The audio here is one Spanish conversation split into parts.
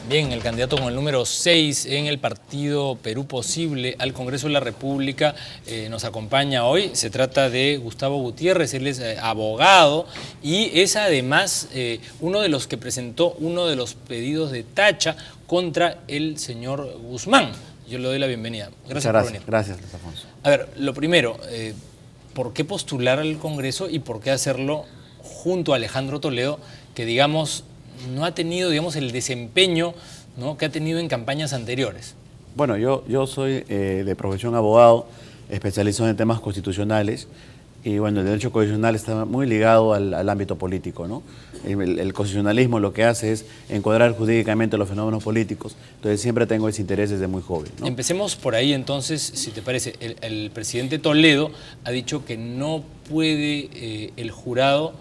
Bien, el candidato con el número 6 en el partido Perú Posible al Congreso de la República nos acompaña hoy. Se trata de Gustavo Gutiérrez, él es abogado y es además uno de los que presentó uno de los pedidos de tacha contra el señor Guzmán. Yo le doy la bienvenida. Gracias por venir. Gracias, Luis Alfonso. A ver, lo primero, ¿por qué postular al Congreso y por qué hacerlo junto a Alejandro Toledo, que digamos no ha tenido, digamos, el desempeño, ¿no?, que ha tenido en campañas anteriores? Bueno, yo soy de profesión abogado, especializado en temas constitucionales, y bueno, el derecho constitucional está muy ligado al ámbito político, ¿no? El constitucionalismo lo que hace es encuadrar jurídicamente los fenómenos políticos, entonces siempre tengo ese interés desde muy joven, ¿no? Empecemos por ahí entonces, si te parece. El presidente Toledo ha dicho que no puede el jurado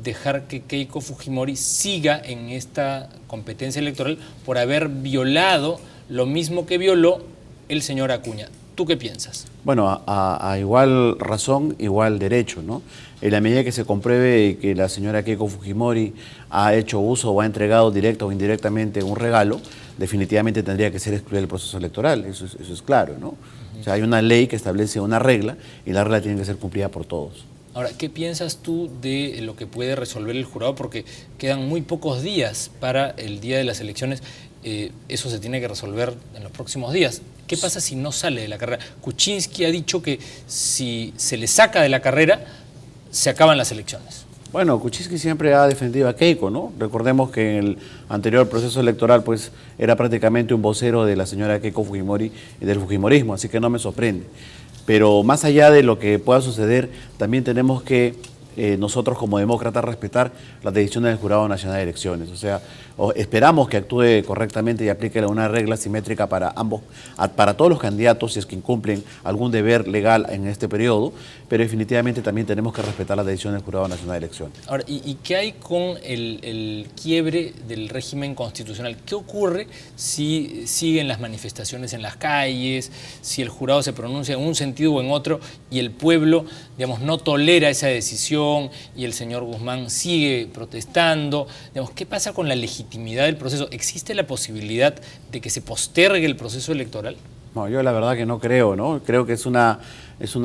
dejar que Keiko Fujimori siga en esta competencia electoral por haber violado lo mismo que violó el señor Acuña. ¿Tú qué piensas? Bueno, a igual razón, igual derecho, ¿no? En la medida que se compruebe que la señora Keiko Fujimori ha hecho uso o ha entregado directa o indirectamente un regalo, definitivamente tendría que ser excluido del proceso electoral, eso es claro, ¿no? O sea, hay una ley que establece una regla y la regla tiene que ser cumplida por todos. Ahora, ¿qué piensas tú de lo que puede resolver el jurado? Porque quedan muy pocos días para el día de las elecciones. Eso se tiene que resolver en los próximos días. ¿Qué pasa si no sale de la carrera? Kuczynski ha dicho que si se le saca de la carrera, se acaban las elecciones. Bueno, Kuczynski siempre ha defendido a Keiko, ¿no? Recordemos que en el anterior proceso electoral, pues, era prácticamente un vocero de la señora Keiko Fujimori y del fujimorismo, así que no me sorprende. Pero más allá de lo que pueda suceder, también tenemos que nosotros como demócratas respetar las decisiones del Jurado Nacional de Elecciones. O sea, esperamos que actúe correctamente y aplique una regla simétrica para ambos, para todos los candidatos, si es que incumplen algún deber legal en este periodo, pero definitivamente también tenemos que respetar las decisiones del Jurado Nacional de Elecciones. Ahora, ¿y qué hay con el quiebre del régimen constitucional? ¿Qué ocurre si siguen las manifestaciones en las calles, si el jurado se pronuncia en un sentido o en otro y el pueblo, digamos, no tolera esa decisión y el señor Guzmán sigue protestando? Digamos, ¿qué pasa con la legitimidad del proceso? ¿Existe la posibilidad de que se postergue el proceso electoral? No, yo la verdad que no creo, ¿no? Creo que es una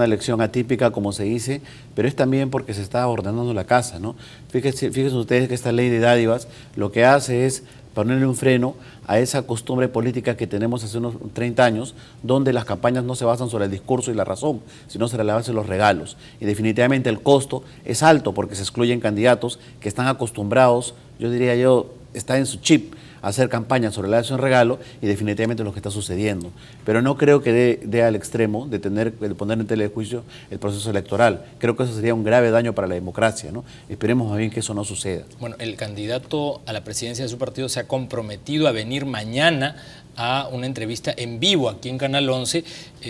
elección atípica, como se dice, pero es también porque se está ordenando la casa, ¿no? Fíjense ustedes que esta ley de dádivas lo que hace es ponerle un freno a esa costumbre política que tenemos hace unos 30 años, donde las campañas no se basan sobre el discurso y la razón, sino sobre la base de los regalos. Y definitivamente el costo es alto porque se excluyen candidatos que están acostumbrados, yo diría está en su chip, hacer campaña sobre la acción regalo, y definitivamente es lo que está sucediendo. Pero no creo que dé al extremo de poner en tela de juicio el proceso electoral. Creo que eso sería un grave daño para la democracia, ¿no? Esperemos más bien que eso no suceda. Bueno, el candidato a la presidencia de su partido se ha comprometido a venir mañana a una entrevista en vivo aquí en Canal 11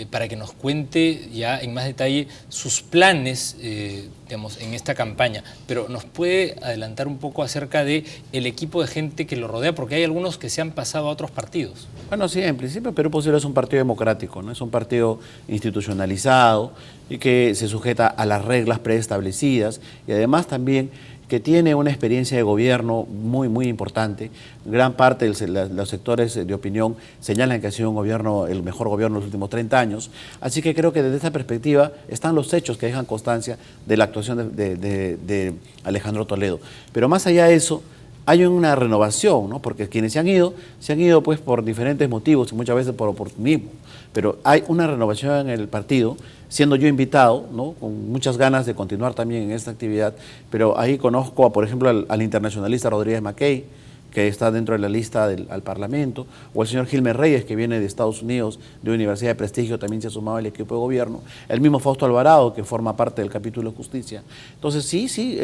para que nos cuente ya en más detalle sus planes, digamos, en esta campaña. Pero ¿nos puede adelantar un poco acerca de el equipo de gente que lo rodea? Porque hay algunos que se han pasado a otros partidos. Bueno, sí, en principio Perú Posible es un partido democrático, ¿no? Es un partido institucionalizado y que se sujeta a las reglas preestablecidas y además también que tiene una experiencia de gobierno muy importante. Gran parte de los sectores de opinión señalan que ha sido un gobierno, el mejor gobierno de los últimos 30 años. Así que creo que desde esta perspectiva están los hechos que dejan constancia de la actuación de Alejandro Toledo. Pero más allá de eso, hay una renovación, ¿no? Porque quienes se han ido pues por diferentes motivos y muchas veces por oportunismo. Pero hay una renovación en el partido, siendo yo invitado, ¿no?, con muchas ganas de continuar también en esta actividad, pero ahí conozco, por ejemplo, al internacionalista Rodríguez Mackey, que está dentro de la lista al Parlamento, o el señor Gilmer Reyes, que viene de Estados Unidos, de una universidad de prestigio, también se ha sumado al equipo de gobierno, el mismo Fausto Alvarado, que forma parte del capítulo de justicia. Entonces, sí,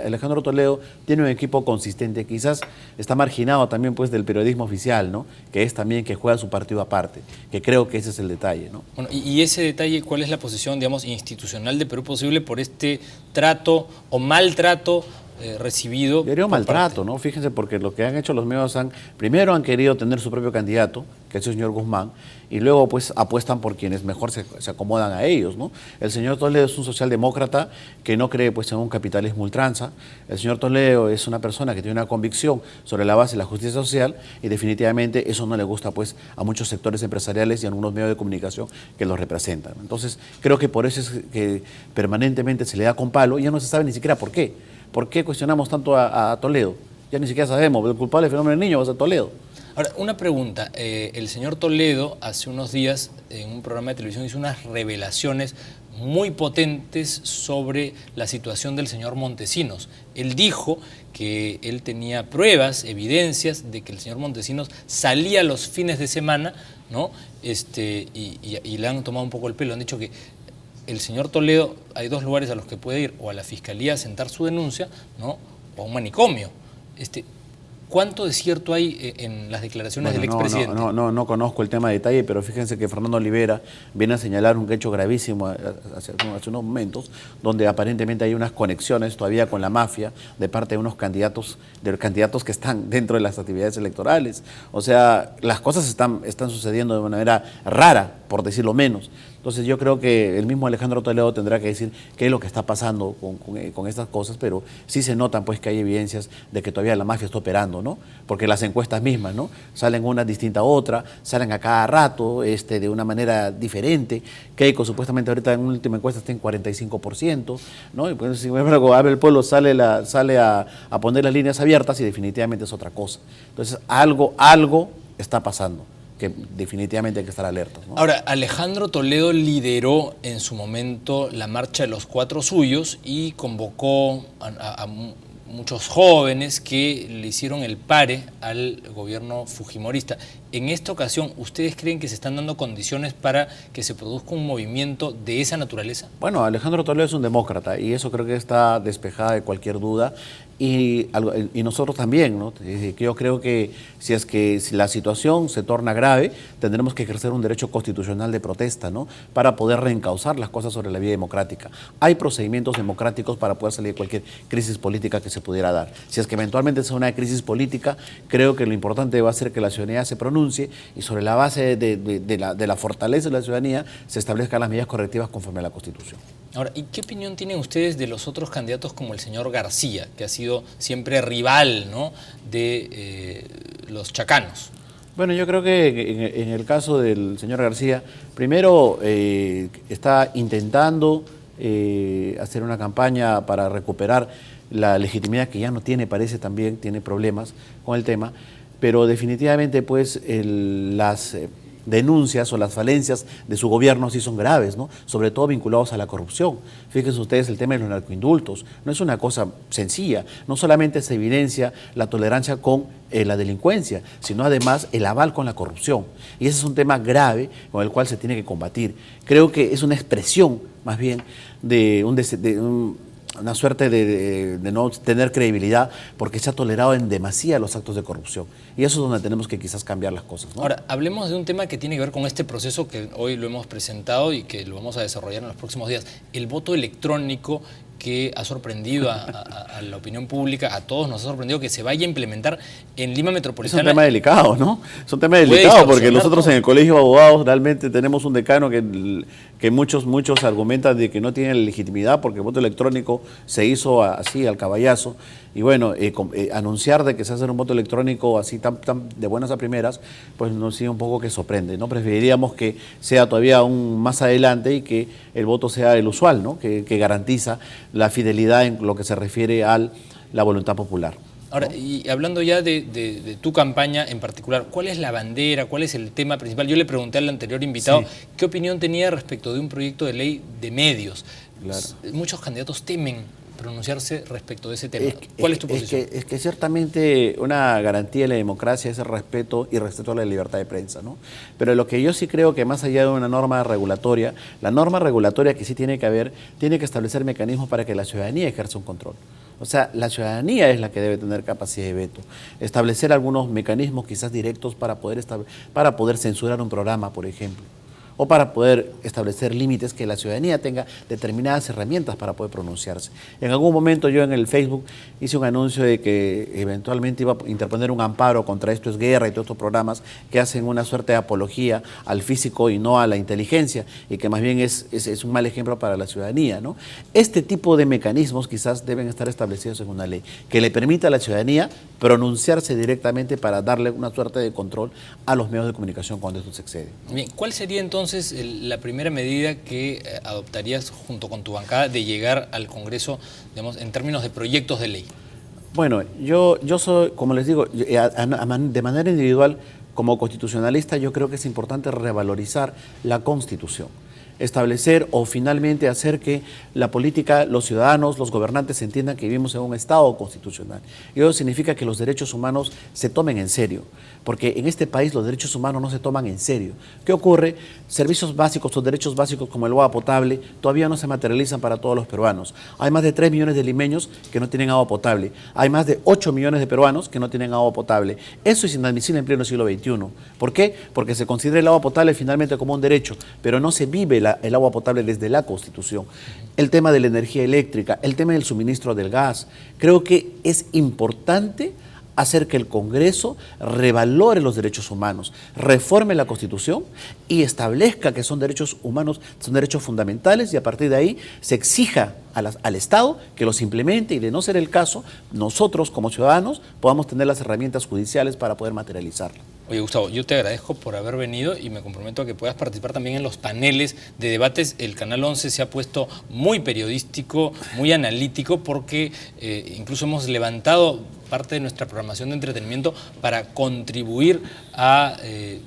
Alejandro Toledo tiene un equipo consistente, quizás está marginado también pues del periodismo oficial, ¿no?, que es también que juega su partido aparte, que creo que ese es el detalle, ¿no? Bueno, y ese detalle, ¿cuál es la posición, digamos, institucional de Perú Posible por este trato o maltrato recibido. Sería un maltrato, ¿no? Fíjense, porque lo que han hecho los medios primero han querido tener su propio candidato, que es el señor Guzmán, y luego pues apuestan por quienes mejor se acomodan a ellos, ¿no? El señor Toledo es un socialdemócrata que no cree pues en un capitalismo ultranza. El señor Toledo es una persona que tiene una convicción sobre la base de la justicia social y definitivamente eso no le gusta pues a muchos sectores empresariales y a algunos medios de comunicación que los representan. Entonces creo que por eso es que permanentemente se le da con palo y ya no se sabe ni siquiera por qué. ¿Por qué cuestionamos tanto a Toledo? Ya ni siquiera sabemos, el culpable del fenómeno del niño va a ser Toledo. Ahora, una pregunta. El señor Toledo hace unos días en un programa de televisión hizo unas revelaciones muy potentes sobre la situación del señor Montesinos. Él dijo que él tenía pruebas, evidencias de que el señor Montesinos salía los fines de semana, ¿no? Y le han tomado un poco el pelo. Han dicho que el señor Toledo, hay dos lugares a los que puede ir, o a la fiscalía a sentar su denuncia, ¿no? O a un manicomio. ¿Cuánto de cierto hay en las declaraciones del expresidente? No conozco el tema de detalle, pero fíjense que Fernando Olivera viene a señalar un hecho gravísimo hace unos momentos, donde aparentemente hay unas conexiones todavía con la mafia de parte de unos candidatos, que están dentro de las actividades electorales. O sea, las cosas están sucediendo de una manera rara, por decirlo menos. Entonces yo creo que el mismo Alejandro Toledo tendrá que decir qué es lo que está pasando con estas cosas, pero sí se notan pues que hay evidencias de que todavía la mafia está operando, ¿no? Porque las encuestas mismas, ¿no? Salen una distinta a otra, salen a cada rato, de una manera diferente. Keiko supuestamente ahorita en una última encuesta está en 45%, ¿no? Y pues, sin embargo, Abre el Pueblo sale a poner las líneas abiertas y definitivamente es otra cosa. Entonces algo está pasando, que definitivamente hay que estar alertas, ¿no? Ahora, Alejandro Toledo lideró en su momento la marcha de los 4 suyos y convocó a muchos jóvenes que le hicieron el pare al gobierno fujimorista. En esta ocasión, ¿ustedes creen que se están dando condiciones para que se produzca un movimiento de esa naturaleza? Bueno, Alejandro Toledo es un demócrata y eso creo que está despejada de cualquier duda. Y nosotros también, ¿no? Yo creo que si la situación se torna grave, tendremos que ejercer un derecho constitucional de protesta, ¿no? Para poder reencauzar las cosas sobre la vía democrática. Hay procedimientos democráticos para poder salir de cualquier crisis política que se pudiera dar. Si es que eventualmente es una crisis política, creo que lo importante va a ser que la ciudadanía se pronuncie y sobre la base de la fortaleza de la ciudadanía se establezcan las medidas correctivas conforme a la Constitución. Ahora, ¿y qué opinión tienen ustedes de los otros candidatos como el señor García, que ha sido siempre rival, ¿no?, de los chacanos? Bueno, yo creo que en el caso del señor García, primero está intentando hacer una campaña para recuperar la legitimidad que ya no tiene, parece también, tiene problemas con el tema, pero definitivamente pues las denuncias o las falencias de su gobierno sí son graves, ¿no? Sobre todo vinculados a la corrupción. Fíjense ustedes el tema de los narcoindultos, no es una cosa sencilla, no solamente se evidencia la tolerancia con la delincuencia, sino además el aval con la corrupción. Y ese es un tema grave con el cual se tiene que combatir. Creo que es una expresión, más bien, de una suerte de no tener credibilidad porque se ha tolerado en demasía los actos de corrupción. Y eso es donde tenemos que quizás cambiar las cosas, ¿no? Ahora, hablemos de un tema que tiene que ver con este proceso que hoy lo hemos presentado y que lo vamos a desarrollar en los próximos días. El voto electrónico que ha sorprendido a la opinión pública, a todos nos ha sorprendido que se vaya a implementar en Lima Metropolitana. Es un tema delicado, ¿no? Es un tema delicado porque nosotros en el Colegio de Abogados realmente tenemos un decano que muchos argumentan de que no tiene legitimidad porque el voto electrónico se hizo así al caballazo. Y bueno, anunciar de que se hace un voto electrónico así tan de buenas a primeras, pues nos sigue un poco que sorprende, ¿no? Preferiríamos que sea todavía aún más adelante y que el voto sea el usual, ¿no? Que garantiza la fidelidad en lo que se refiere a la voluntad popular. Ahora, y hablando ya de tu campaña en particular, ¿cuál es la bandera, cuál es el tema principal? Yo le pregunté al anterior invitado qué opinión tenía respecto de un proyecto de ley de medios. Claro. Muchos candidatos temen pronunciarse respecto de ese tema. ¿Cuál es tu posición? Es que ciertamente una garantía de la democracia es el respeto y respeto a la libertad de prensa, ¿no? Pero lo que yo sí creo que más allá de una norma regulatoria, la norma regulatoria que sí tiene que haber, tiene que establecer mecanismos para que la ciudadanía ejerza un control. O sea, la ciudadanía es la que debe tener capacidad de veto. Establecer algunos mecanismos quizás directos para poder censurar un programa, por ejemplo. o para poder establecer límites que la ciudadanía tenga determinadas herramientas para poder pronunciarse. En algún momento yo en el Facebook hice un anuncio de que eventualmente iba a interponer un amparo contra Esto es Guerra y todos estos programas que hacen una suerte de apología al físico y no a la inteligencia, y que más bien es un mal ejemplo para la ciudadanía, ¿no? Este tipo de mecanismos quizás deben estar establecidos en una ley que le permita a la ciudadanía pronunciarse directamente para darle una suerte de control a los medios de comunicación cuando esto se excede. Bien, ¿cuál sería entonces la primera medida que adoptarías junto con tu bancada de llegar al Congreso, digamos, en términos de proyectos de ley? Bueno, yo soy, como les digo, de manera individual, como constitucionalista, yo creo que es importante revalorizar la Constitución, establecer o finalmente hacer que la política, los ciudadanos, los gobernantes entiendan que vivimos en un Estado constitucional. Y eso significa que los derechos humanos se tomen en serio, porque en este país los derechos humanos no se toman en serio. ¿Qué ocurre? Servicios básicos o derechos básicos como el agua potable todavía no se materializan para todos los peruanos. Hay más de 3 millones de limeños que no tienen agua potable. Hay más de 8 millones de peruanos que no tienen agua potable. Eso es inadmisible en pleno siglo XXI. ¿Por qué? Porque se considera el agua potable finalmente como un derecho, pero no se vive el agua potable desde la Constitución. El tema de la energía eléctrica, el tema del suministro del gas. Creo que es importante hacer que el Congreso revalore los derechos humanos, reforme la Constitución y establezca que son derechos humanos, son derechos fundamentales, y a partir de ahí se exija al Estado que los implemente, y de no ser el caso, nosotros como ciudadanos podamos tener las herramientas judiciales para poder materializarlo. Oye, Gustavo, yo te agradezco por haber venido y me comprometo a que puedas participar también en los paneles de debates. El Canal 11 se ha puesto muy periodístico, muy analítico, porque incluso hemos levantado parte de nuestra programación de entretenimiento para contribuir a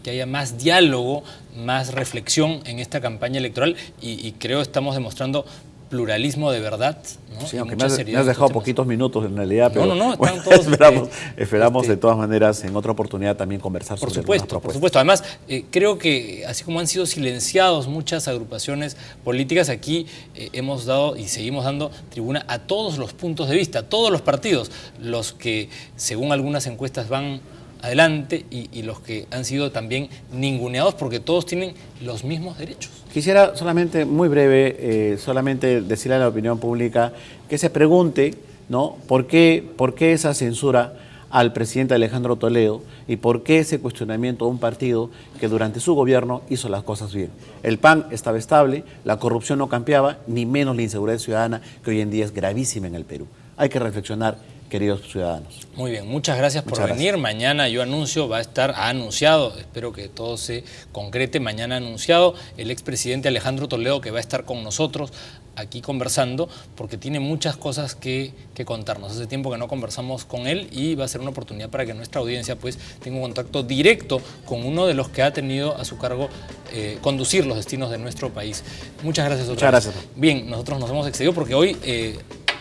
que haya más diálogo, más reflexión en esta campaña electoral, y creo que estamos demostrando pluralismo de verdad, ¿no? Sí, aunque me has dejado poquitos minutos en realidad, pero no, están bueno, todos, esperamos de todas maneras en otra oportunidad también conversar sobre algunas propuestas. Por supuesto. Además, creo que así como han sido silenciados muchas agrupaciones políticas, aquí hemos dado y seguimos dando tribuna a todos los puntos de vista, a todos los partidos, los que según algunas encuestas van adelante y los que han sido también ninguneados, porque todos tienen los mismos derechos. Quisiera solamente, muy breve, solamente decirle a la opinión pública que se pregunte, ¿no? ¿Por qué esa censura al presidente Alejandro Toledo y por qué ese cuestionamiento a un partido que durante su gobierno hizo las cosas bien? El PAN estaba estable, la corrupción no cambiaba, ni menos la inseguridad ciudadana, que hoy en día es gravísima en el Perú. Hay que reflexionar, queridos ciudadanos. Muy bien, muchas gracias por venir. Mañana yo anuncio, ha anunciado, espero que todo se concrete, mañana ha anunciado el expresidente Alejandro Toledo que va a estar con nosotros aquí conversando, porque tiene muchas cosas que contarnos. Hace tiempo que no conversamos con él y va a ser una oportunidad para que nuestra audiencia pues tenga un contacto directo con uno de los que ha tenido a su cargo conducir los destinos de nuestro país. Muchas gracias otra vez. Gracias. Bien, nosotros nos hemos excedido porque hoy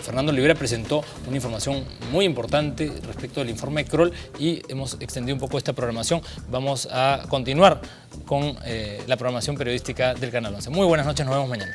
Fernando Olivera presentó una información muy importante respecto del informe Kroll y hemos extendido un poco esta programación. Vamos a continuar con la programación periodística del Canal 11. Muy buenas noches, nos vemos mañana.